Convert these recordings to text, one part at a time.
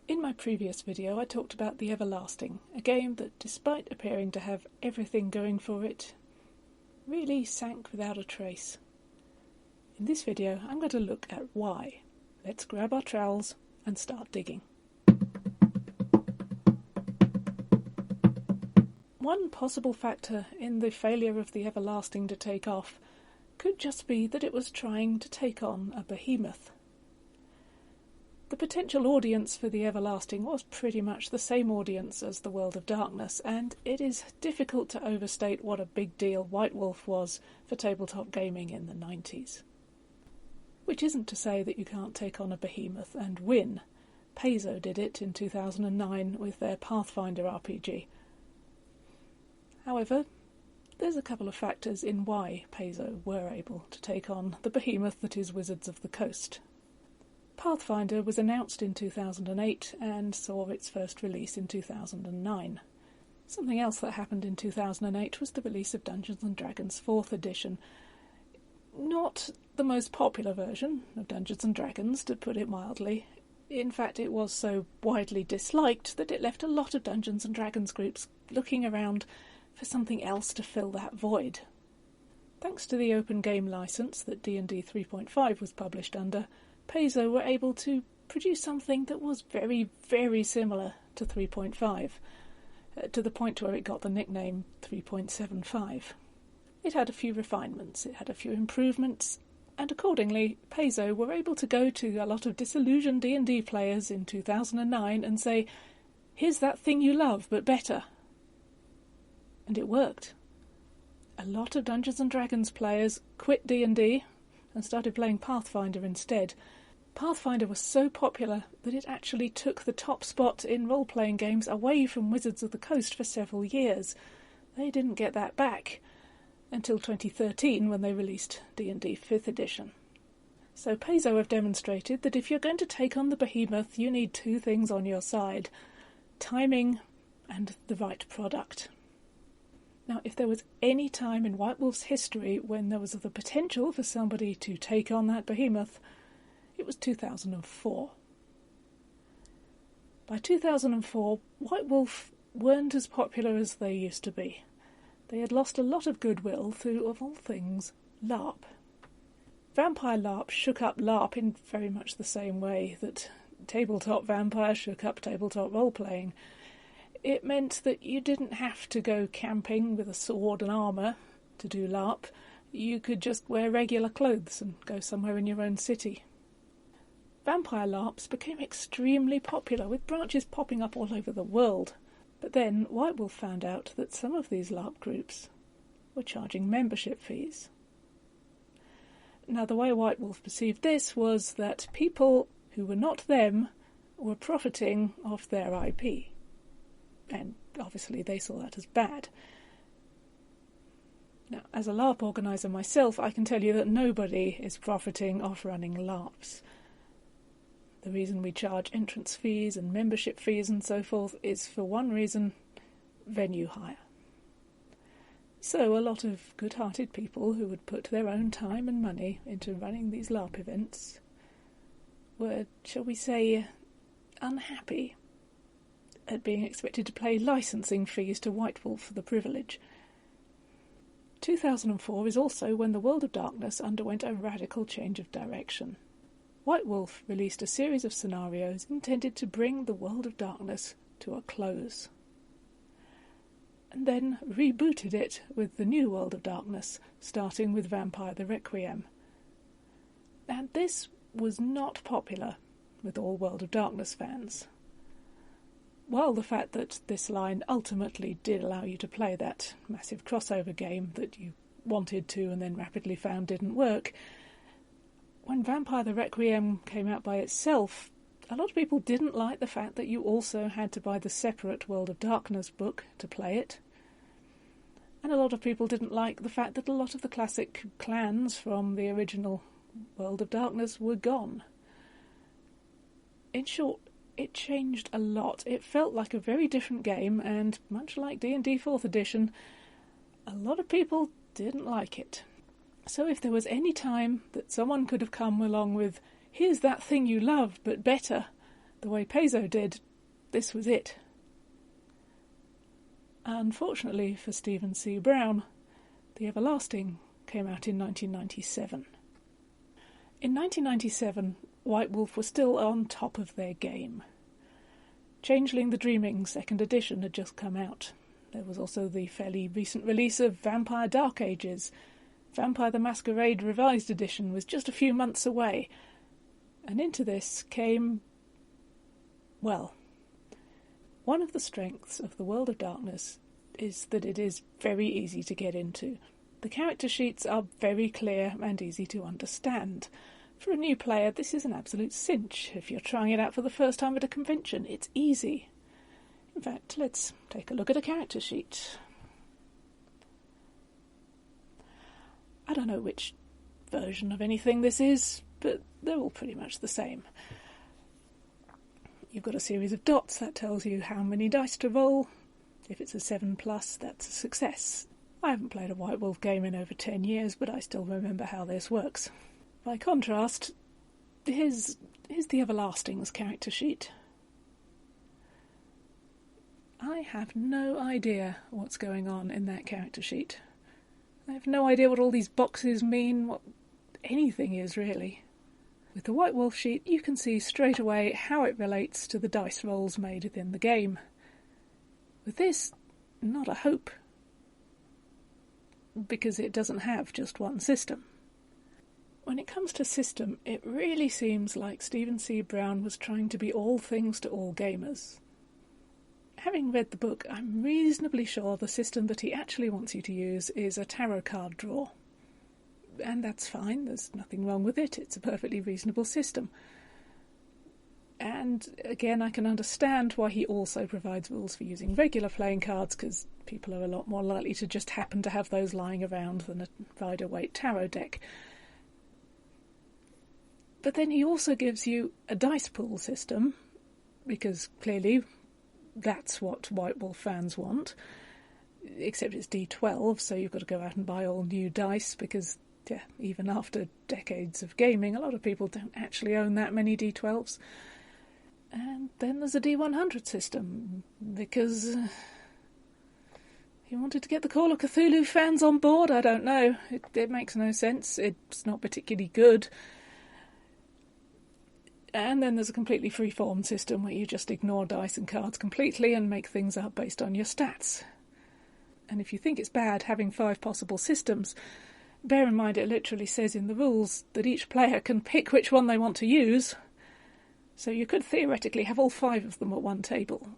In my previous video I talked about The Everlasting, a game that, despite appearing to have everything going for it, really sank without a trace. In this video I'm going to look at why. Let's grab our trowels and start digging. One possible factor in the failure of The Everlasting to take off could just be that it was trying to take on a behemoth. The potential audience for The Everlasting was pretty much the same audience as The World of Darkness, and it is difficult to overstate what a big deal White Wolf was for tabletop gaming in the 90s. Which isn't to say that you can't take on a behemoth and win. Paizo did it in 2009 with their Pathfinder RPG. However, there's a couple of factors in why Paizo were able to take on the behemoth that is Wizards of the Coast. Pathfinder was announced in 2008 and saw its first release in 2009. Something else that happened in 2008 was the release of Dungeons & Dragons 4th edition. Not the most popular version of Dungeons & Dragons, to put it mildly. In fact, it was so widely disliked that it left a lot of Dungeons & Dragons groups looking around for something else to fill that void. Thanks to the open game license that D&D 3.5 was published under, Paizo were able to produce something that was very, very similar to 3.5, to the point where it got the nickname 3.75. It had a few refinements, it had a few improvements, and accordingly, Paizo were able to go to a lot of disillusioned D&D players in 2009 and say, "Here's that thing you love, but better." And it worked. A lot of Dungeons & Dragons players quit D&D and started playing Pathfinder instead. Pathfinder was so popular that it actually took the top spot in role-playing games away from Wizards of the Coast for several years. They didn't get that back until 2013 when they released D&D 5th edition. So Paizo have demonstrated that if you're going to take on the behemoth, you need two things on your side: timing and the right product. Now, if there was any time in White Wolf's history when there was the potential for somebody to take on that behemoth, it was 2004. By 2004, White Wolf weren't as popular as they used to be. They had lost a lot of goodwill through, of all things, LARP. Vampire LARP shook up LARP in very much the same way that tabletop vampire shook up tabletop role-playing. It meant that you didn't have to go camping with a sword and armour to do LARP. You could just wear regular clothes and go somewhere in your own city. Vampire LARPs became extremely popular, with branches popping up all over the world. But then White Wolf found out that some of these LARP groups were charging membership fees. Now, the way White Wolf perceived this was that people who were not them were profiting off their IP. And obviously they saw that as bad. Now, as a LARP organiser myself, I can tell you that nobody is profiting off running LARPs. The reason we charge entrance fees and membership fees and so forth is, for one reason, venue hire. So a lot of good-hearted people who would put their own time and money into running these LARP events were, shall we say, unhappy at being expected to pay licensing fees to White Wolf for the privilege. 2004 is also when the World of Darkness underwent a radical change of direction. White Wolf released a series of scenarios intended to bring the World of Darkness to a close, and then rebooted it with the new World of Darkness, starting with Vampire the Requiem. And this was not popular with all World of Darkness fans. While the fact that this line ultimately did allow you to play that massive crossover game that you wanted to and then rapidly found didn't work, when Vampire the Requiem came out by itself, a lot of people didn't like the fact that you also had to buy the separate World of Darkness book to play it. And a lot of people didn't like the fact that a lot of the classic clans from the original World of Darkness were gone. In short, it changed a lot. It felt like a very different game, and much like D&D 4th edition, a lot of people didn't like it. So if there was any time that someone could have come along with, "Here's that thing you love, but better," The way Paizo did, this was it. Unfortunately for Stephen C. Brown, The Everlasting came out in 1997. In 1997, White Wolf was still on top of their game. Changeling the Dreaming 2nd edition had just come out. There was also the fairly recent release of Vampire Dark Ages. Vampire the Masquerade Revised Edition was just a few months away. And into this came... well, one of the strengths of the World of Darkness is that it is very easy to get into. The character sheets are very clear and easy to understand. For a new player, this is an absolute cinch. If you're trying it out for the first time at a convention, it's easy. In fact, let's take a look at a character sheet. I don't know which version of anything this is, but they're all pretty much the same. You've got a series of dots that tells you how many dice to roll. If it's a 7+, that's a success. I haven't played a White Wolf game in over 10 years, but I still remember how this works. By contrast, here's the Everlasting's character sheet. I have no idea what's going on in that character sheet. I have no idea what all these boxes mean, what anything is, really. With the White Wolf sheet, you can see straight away how it relates to the dice rolls made within the game. With this, not a hope, because it doesn't have just one system. When it comes to system, it really seems like Stephen C. Brown was trying to be all things to all gamers. Having read the book, I'm reasonably sure the system that he actually wants you to use is a tarot card draw. And that's fine, there's nothing wrong with it, it's a perfectly reasonable system. And again, I can understand why he also provides rules for using regular playing cards, because people are a lot more likely to just happen to have those lying around than a Rider-Waite tarot deck. But then he also gives you a dice pool system, because clearly that's what White Wolf fans want, except it's D12, so you've got to go out and buy all new dice, because yeah, even after decades of gaming, a lot of people don't actually own that many D12s. And then there's a D100 system, because he wanted to get the Call of Cthulhu fans on board. I don't know. It makes no sense. It's not particularly good. And then there's a completely free-form system where you just ignore dice and cards completely and make things up based on your stats. And if you think it's bad having 5 possible systems, bear in mind it literally says in the rules that each player can pick which one they want to use. So you could theoretically have all 5 of them at one table.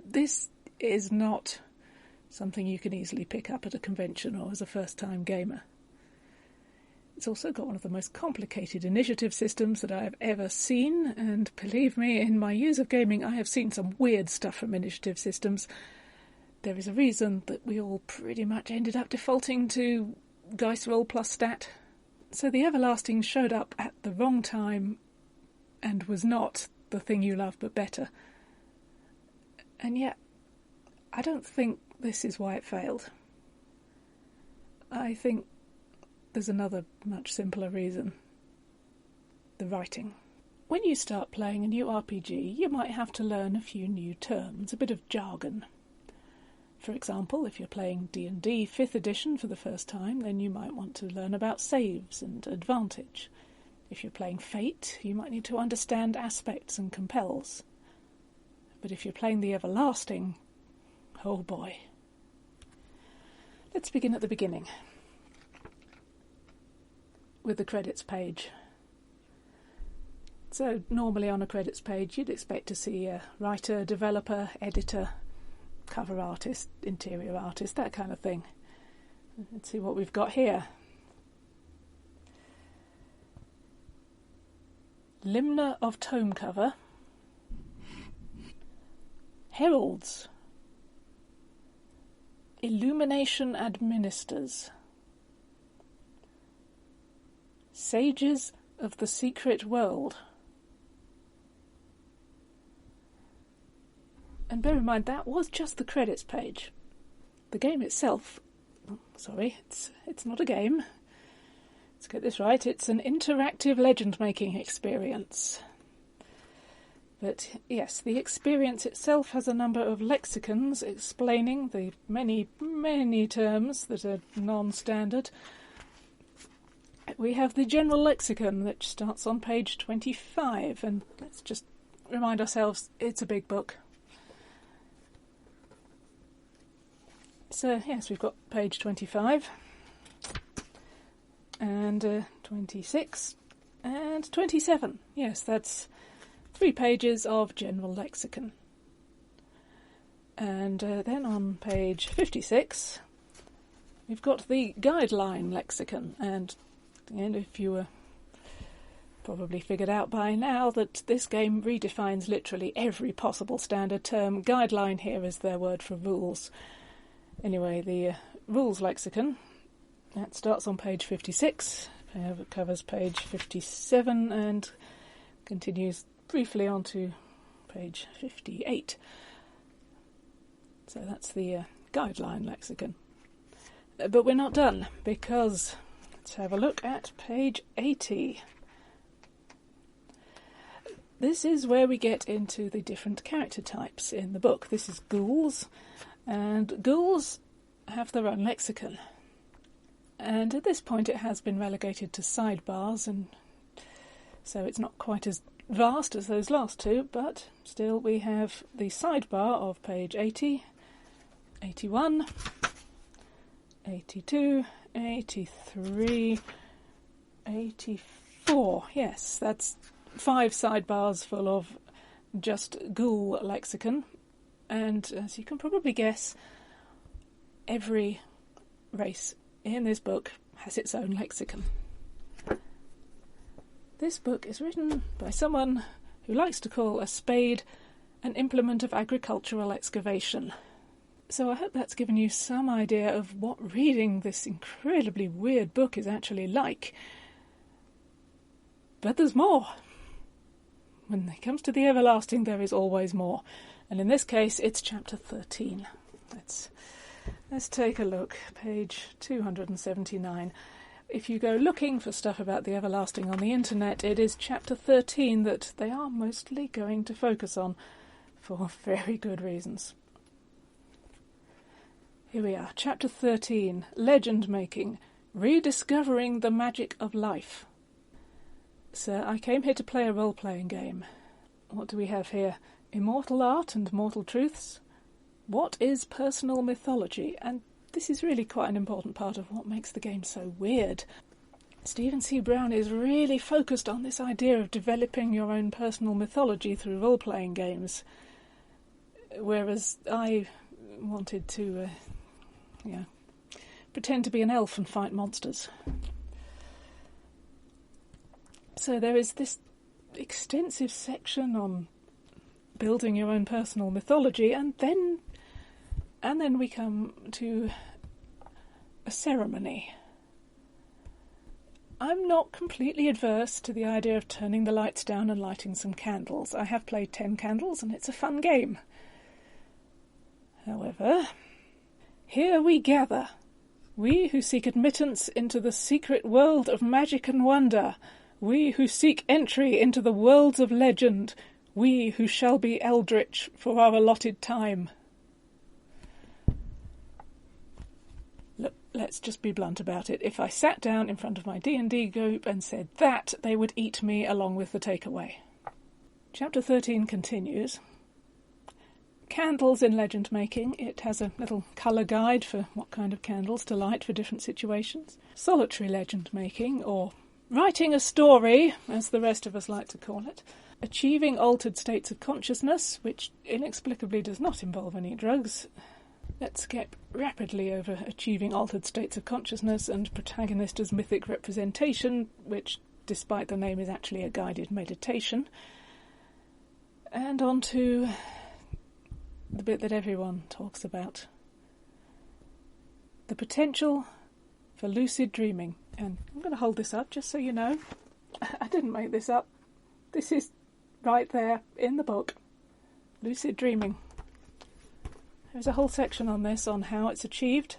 This is not something you can easily pick up at a convention or as a first-time gamer. It's also got one of the most complicated initiative systems that I have ever seen, and believe me, in my years of gaming I have seen some weird stuff from initiative systems. There is a reason that we all pretty much ended up defaulting to dice roll plus stat. So the Everlasting showed up at the wrong time and was not the thing you love but better. And yet, I don't think this is why it failed. I think there's another much simpler reason. The writing. When you start playing a new RPG, you might have to learn a few new terms, a bit of jargon. For example, if you're playing D&D 5th edition for the first time, then you might want to learn about saves and advantage. If you're playing Fate, you might need to understand aspects and compels. But if you're playing the Everlasting, oh boy. Let's begin at the beginning, with the credits page. So normally on a credits page you'd expect to see a writer, developer, editor, cover artist, interior artist, that kind of thing. Let's see what we've got here. Limner of tome cover. Heralds. Illumination administers. Sages of the secret world. And bear in mind, that was just the credits page. The game itself... it's not a game. Let's get this right. It's an interactive legend-making experience. But yes, the experience itself has a number of lexicons explaining the many, many terms that are non-standard. We have the General Lexicon, which starts on page 25, and let's just remind ourselves it's a big book. So, yes, we've got page 25, and 26, and 27. Yes, that's 3 pages of General Lexicon. And then on page 56, we've got the Guideline Lexicon, and if you probably figured out by now that this game redefines literally every possible standard term. Guideline here is their word for rules. Anyway, the Rules Lexicon, that starts on page 56, covers page 57 and continues briefly on to page 58. So that's the Guideline Lexicon. But we're not done, because let's have a look at page 80. This is where we get into the different character types in the book. This is Ghouls, and Ghouls have their own lexicon. And at this point it has been relegated to sidebars, and so it's not quite as vast as those last 2, but still we have the sidebar of page 80, 81, 82, 83, 84. Yes, that's 5 sidebars full of just Ghoul lexicon. And as you can probably guess, every race in this book has its own lexicon. This book is written by someone who likes to call a spade an implement of agricultural excavation. So I hope that's given you some idea of what reading this incredibly weird book is actually like. But there's more. When it comes to the everlasting, there is always more. And in this case, it's chapter 13. Let's take a look. Page 279. If you go looking for stuff about the everlasting on the internet, it is chapter 13 that they are mostly going to focus on, for very good reasons. Here we are, chapter 13, Legend Making, Rediscovering the Magic of Life. Sir, I came here to play a role-playing game. What do we have here? Immortal art and mortal truths? What is personal mythology? And this is really quite an important part of what makes the game so weird. Stephen C. Brown is really focused on this idea of developing your own personal mythology through role-playing games, whereas I wanted to pretend to be an elf and fight monsters. So there is this extensive section on building your own personal mythology, and then we come to a ceremony. I'm not completely adverse to the idea of turning the lights down and lighting some candles. I have played 10 candles, and it's a fun game. However, here we gather, we who seek admittance into the secret world of magic and wonder, we who seek entry into the worlds of legend, we who shall be eldritch for our allotted time. Look, let's just be blunt about it. If I sat down in front of my D&D group and said that, they would eat me along with the takeaway. Chapter 13 continues. Candles in legend making. It has a little colour guide for what kind of candles to light for different situations. Solitary legend making, or writing a story, as the rest of us like to call it. Achieving altered states of consciousness, which inexplicably does not involve any drugs. Let's skip rapidly over achieving altered states of consciousness and protagonist as mythic representation, which, despite the name, is actually a guided meditation. And on to the bit that everyone talks about. The potential for lucid dreaming. And I'm going to hold this up just so you know. I didn't make this up. This is right there in the book. Lucid dreaming. There's a whole section on this, on how it's achieved.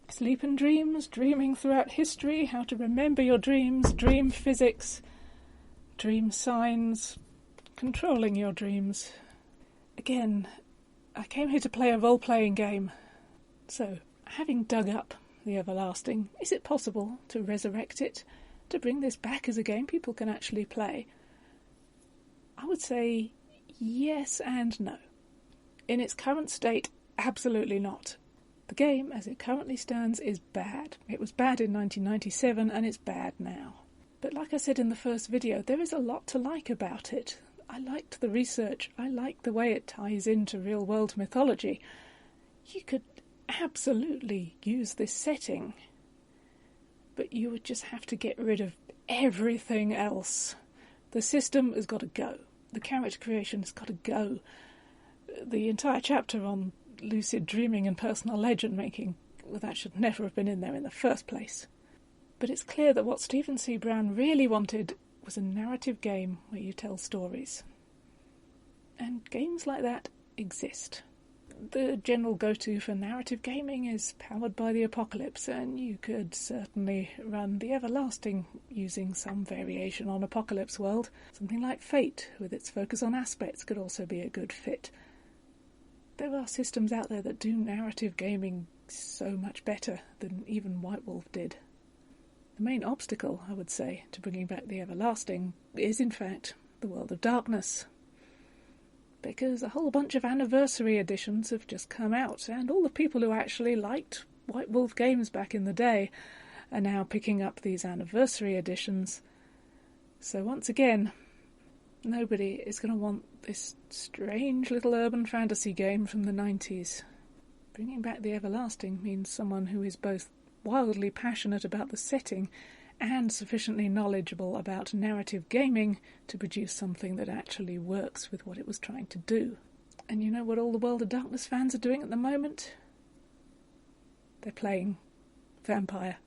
Sleep and dreams, dreaming throughout history, how to remember your dreams, dream physics, dream signs, Controlling your dreams. Again, I came here to play a role-playing game. So, having dug up the everlasting, is it possible to resurrect it? To bring this back as a game people can actually play? I would say yes and no. In its current state, absolutely not. The game, as it currently stands, is bad. It was bad in 1997 and it's bad now. But like I said in the first video, there is a lot to like about it. I liked the research. I liked the way it ties into real-world mythology. You could absolutely use this setting, but you would just have to get rid of everything else. The system has got to go. The character creation has got to go. The entire chapter on lucid dreaming and personal legend making, well, that should never have been in there in the first place. But it's clear that what Stephen C. Brown really wanted was a narrative game where you tell stories. And games like that exist. The general go-to for narrative gaming is Powered by the Apocalypse, and you could certainly run the Everlasting using some variation on Apocalypse World. Something like Fate, with its focus on aspects, could also be a good fit. There are systems out there that do narrative gaming so much better than even White Wolf did. The main obstacle, I would say, to bringing back the Everlasting is, in fact, the World of Darkness. Because a whole bunch of anniversary editions have just come out, and all the people who actually liked White Wolf games back in the day are now picking up these anniversary editions. So once again, nobody is going to want this strange little urban fantasy game from the 90s. Bringing back the Everlasting means someone who is both wildly passionate about the setting and sufficiently knowledgeable about narrative gaming to produce something that actually works with what it was trying to do. And you know what all the World of Darkness fans are doing at the moment? They're playing Vampire